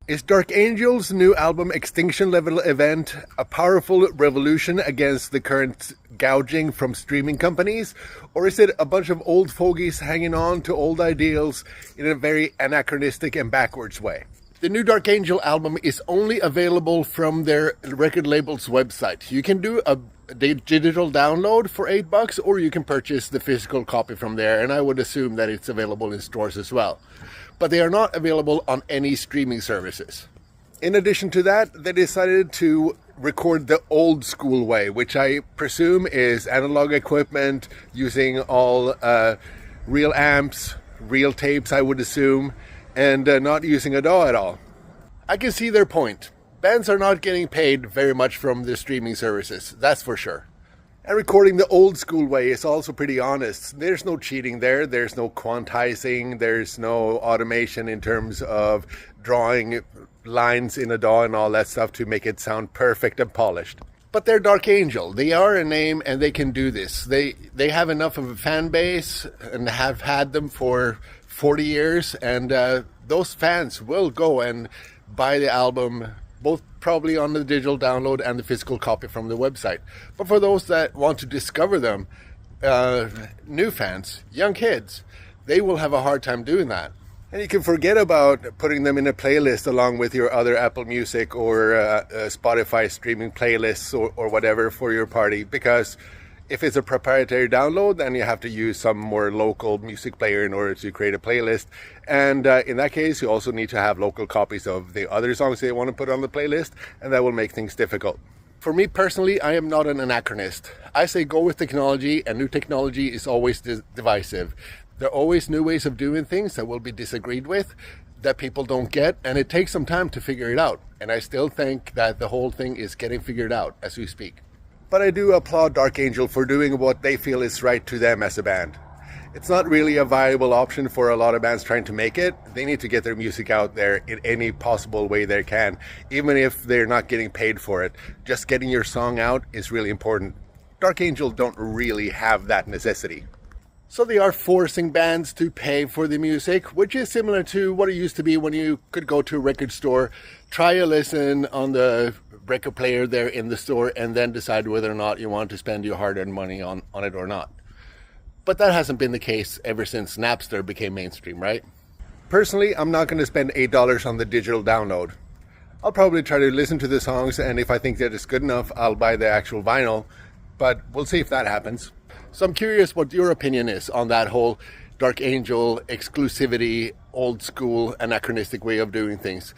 Is Dark Angel's new album Extinction Level Event a powerful revolution against the current gouging from streaming companies? Or is it a bunch of old fogies hanging on to old ideals in a very anachronistic and backwards way? The new Dark Angel album is only available from their record label's website. You can do a digital download for $8, or you can purchase the physical copy from there, and I would assume that it's available in stores as well. But they are not available on any streaming services. In addition to that, they decided to record the old school way, which I presume is analog equipment using all real amps, real tapes, I would assume, and not using a DAW at all. I can see their point. Bands are not getting paid very much from the streaming services, that's for sure. And recording the old school way is also pretty honest. There's no cheating there. There's no quantizing. There's no automation in terms of drawing lines in a DAW and all that stuff to make it sound perfect and polished. But they're Dark Angel. They are a name and they can do this. They have enough of a fan base and have had them for 40 years. And those fans will go and buy the album, both probably on the digital download and the physical copy from the website. But for those that want to discover them, new fans, young kids, they will have a hard time doing that. And you can forget about putting them in a playlist along with your other Apple Music or Spotify streaming playlists or whatever for your party, because if it's a proprietary download, then you have to use some more local music player in order to create a playlist. And in that case, you also need to have local copies of the other songs they want to put on the playlist, and that will make things difficult. For me personally, I am not an anachronist. I say go with technology, and new technology is always divisive. There are always new ways of doing things that will be disagreed with, that people don't get, and it takes some time to figure it out. And I still think that the whole thing is getting figured out as we speak. But I do applaud Dark Angel for doing what they feel is right to them as a band. It's not really a viable option for a lot of bands trying to make it. They need to get their music out there in any possible way they can, even if they're not getting paid for it. Just getting your song out is really important. Dark Angel don't really have that necessity. So they are forcing bands to pay for the music, which is similar to what it used to be when you could go to a record store, try a listen on the record player there in the store, and then decide whether or not you want to spend your hard-earned money on it or not. But that hasn't been the case ever since Napster became mainstream, right? Personally, I'm not going to spend $8 on the digital download. I'll probably try to listen to the songs, and if I think that it's good enough, I'll buy the actual vinyl, but we'll see if that happens. So I'm curious what your opinion is on that whole Dark Angel exclusivity, old school, anachronistic way of doing things.